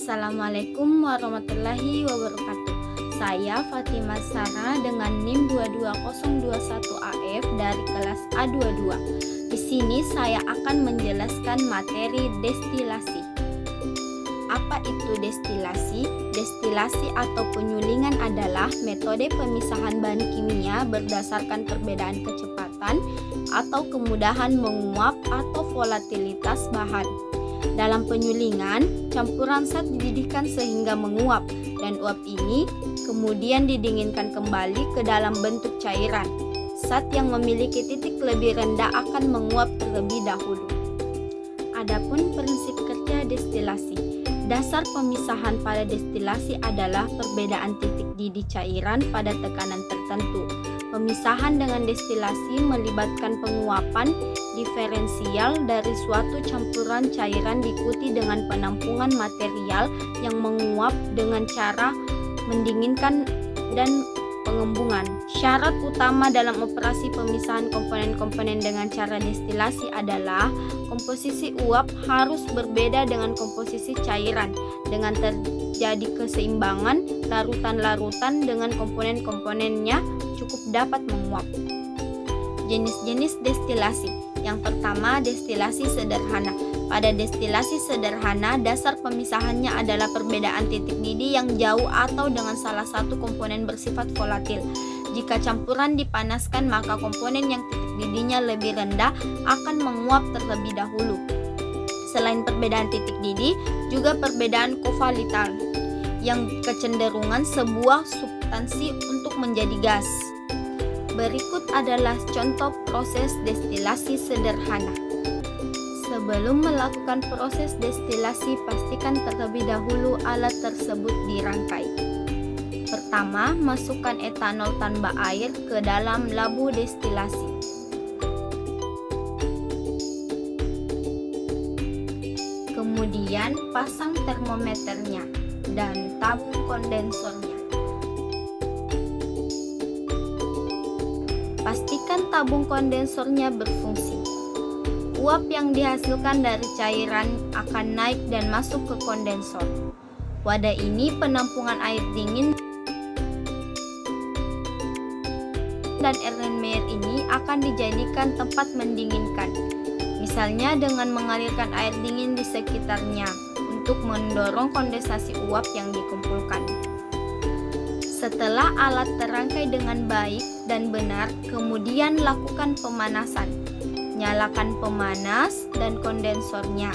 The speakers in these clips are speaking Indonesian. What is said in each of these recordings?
Assalamualaikum warahmatullahi wabarakatuh. Saya Fatimah Sara dengan NIM 22021AF dari kelas A22. Di sini saya akan menjelaskan materi destilasi. Apa itu destilasi? Destilasi atau penyulingan adalah metode pemisahan bahan kimia berdasarkan perbedaan kecepatan atau kemudahan menguap atau volatilitas bahan. Dalam penyulingan, campuran zat dididihkan sehingga menguap, dan uap ini kemudian didinginkan kembali ke dalam bentuk cairan. Zat yang memiliki titik lebih rendah akan menguap terlebih dahulu. Adapun prinsip kerja destilasi. Dasar pemisahan pada destilasi adalah perbedaan titik didih cairan pada tekanan tertentu. Pemisahan dengan destilasi melibatkan penguapan diferensial dari suatu campuran cairan diikuti dengan penampungan material yang menguap dengan cara mendinginkan dan pengembungan. Syarat utama dalam operasi pemisahan komponen-komponen dengan cara destilasi adalah komposisi uap harus berbeda dengan komposisi cairan dengan terjadi keseimbangan larutan-larutan dengan komponen-komponennya cukup dapat menguap. Jenis-jenis destilasi. Yang pertama, destilasi sederhana. Pada destilasi sederhana, dasar pemisahannya adalah perbedaan titik didih yang jauh atau dengan salah satu komponen bersifat volatil. Jika campuran dipanaskan, maka komponen yang titik didihnya lebih rendah akan menguap terlebih dahulu. Selain perbedaan titik didih, juga perbedaan kovalital yang kecenderungan sebuah substansi untuk menjadi gas. Berikut adalah contoh proses destilasi sederhana. Sebelum melakukan proses destilasi, pastikan terlebih dahulu alat tersebut dirangkai. Pertama, masukkan etanol tanpa air ke dalam labu destilasi. Kemudian, pasang termometernya dan tabung kondensornya. Pastikan tabung kondensornya berfungsi. Uap yang dihasilkan dari cairan akan naik dan masuk ke kondensor. Wadah ini penampungan air dingin dan Erlenmeyer ini akan dijadikan tempat mendinginkan. Misalnya dengan mengalirkan air dingin di sekitarnya untuk mendorong kondensasi uap yang dikumpulkan. Setelah alat terangkai dengan baik dan benar, kemudian lakukan pemanasan. Nyalakan pemanas dan kondensornya.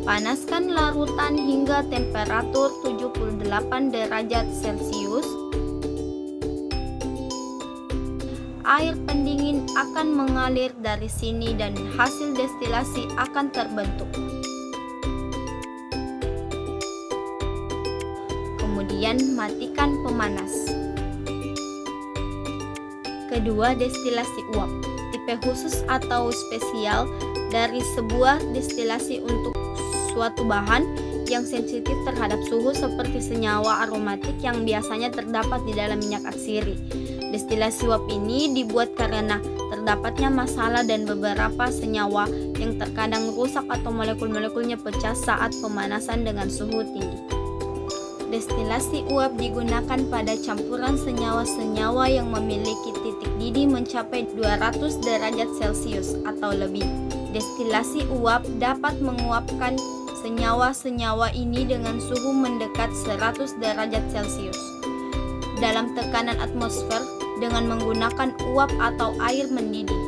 Panaskan larutan hingga temperatur 78 derajat Celcius. Air pendingin akan mengalir dari sini dan hasil destilasi akan terbentuk. Kemudian matikan pemanas. Kedua, destilasi uap. Tipe khusus atau spesial dari sebuah destilasi untuk suatu bahan yang sensitif terhadap suhu seperti senyawa aromatik yang biasanya terdapat di dalam minyak atsiri. Destilasi uap ini dibuat karena terdapatnya masalah dan beberapa senyawa yang terkadang rusak atau molekul-molekulnya pecah saat pemanasan dengan suhu tinggi. Destilasi uap digunakan pada campuran senyawa-senyawa yang memiliki titik didih mencapai 200 derajat Celcius atau lebih. Destilasi uap dapat menguapkan senyawa-senyawa ini dengan suhu mendekat 100 derajat Celcius dalam tekanan atmosfer dengan menggunakan uap atau air mendidih.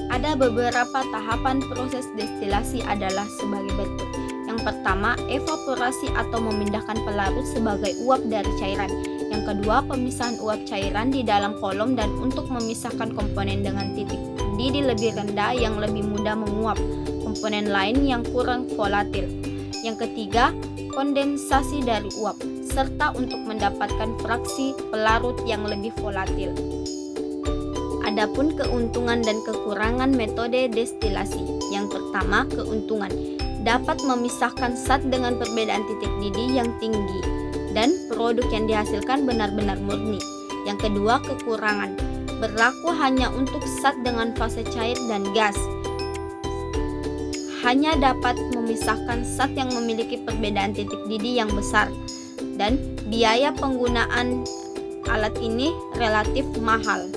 Ada beberapa tahapan proses destilasi adalah sebagai berikut. Yang pertama, evaporasi atau memindahkan pelarut sebagai uap dari cairan. Yang kedua, pemisahan uap cairan di dalam kolom dan untuk memisahkan komponen dengan titik didih lebih rendah yang lebih mudah menguap, komponen lain yang kurang volatil. Yang ketiga, kondensasi dari uap, serta untuk mendapatkan fraksi pelarut yang lebih volatil. Adapun keuntungan dan kekurangan metode destilasi. Yang pertama, keuntungan. Dapat memisahkan zat dengan perbedaan titik didih yang tinggi dan produk yang dihasilkan benar-benar murni. Yang kedua, kekurangan. berlaku hanya untuk zat dengan fase cair dan gas. Hanya dapat memisahkan zat yang memiliki perbedaan titik didih yang besar, dan biaya penggunaan alat ini relatif mahal.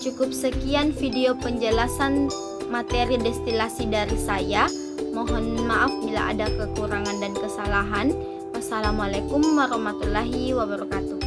Cukup sekian video penjelasan materi destilasi dari saya. Mohon maaf bila ada kekurangan dan kesalahan. Wassalamualaikum warahmatullahi wabarakatuh.